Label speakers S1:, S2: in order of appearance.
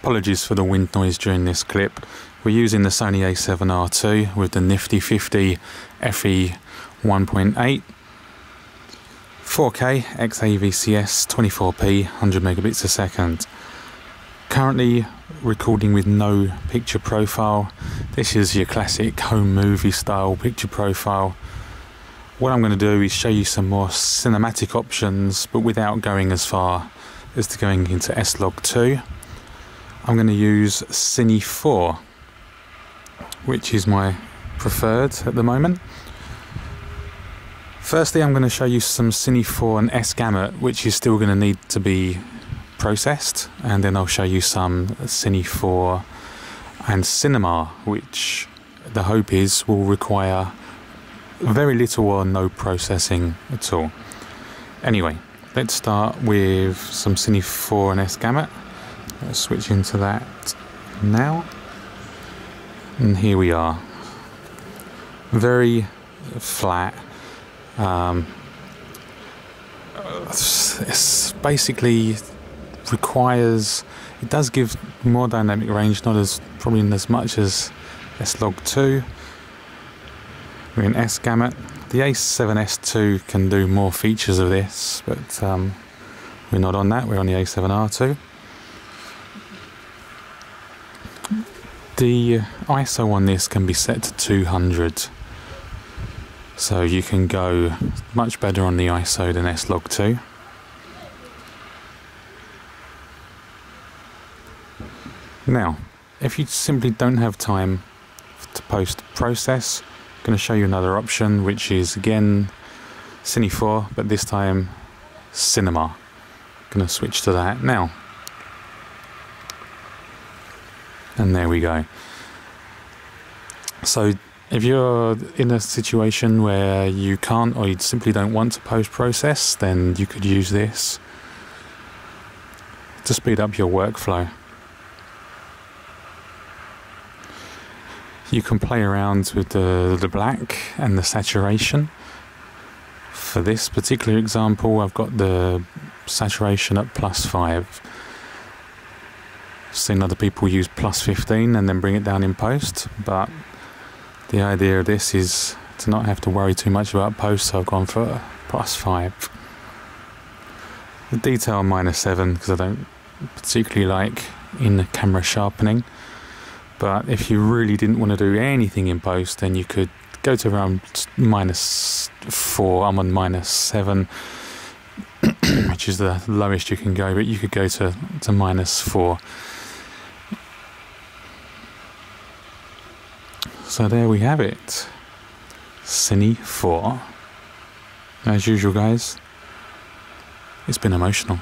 S1: Apologies for the wind noise during this clip. We're using the Sony a7R II with the nifty 50 FE 1.8 4K XAVCS 24p 100 megabits a second. Currently recording with no picture profile. This is your classic home movie style picture profile. What I'm going to do is show you some more cinematic options, but without going as far as to going into S-Log2. I'm going to use Cine 4, which is my preferred at the moment. Firstly, I'm going to show you some Cine 4 and S-Gamut, which is still going to need to be processed, and then I'll show you some Cine 4 and Cinema, which the hope is will require very little or no processing at all. Anyway, let's start with some Cine 4 and S-Gamut. Let's switch into that now. And here we are. Very flat. It's basically requires, it does give more dynamic range, not as probably as much as S-Log2. We're in S-Gamut. The A7S II can do more features of this, but we're not on that, we're on the A7R II. The ISO on this can be set to 200, so you can go much better on the ISO than S-Log2. Now, if you simply don't have time to post-process, I'm going to show you another option, which is again Cine 4, but this time Cinema. I'm going to switch to that now. And there we go. So if you're in a situation where you can't, or you simply don't want to post-process, then you could use this to speed up your workflow. You can play around with the black and the saturation. For this particular example, I've got the saturation at +5. I've seen other people use +15 and then bring it down in post, but the idea of this is to not have to worry too much about post, so I've gone for +5. The detail -7 because I don't particularly like in-camera sharpening. But if you really didn't want to do anything in post, then you could go to around -4. I'm on -7, which is the lowest you can go, but you could go to -4. So there we have it. Cine 4. As usual, guys, it's been emotional.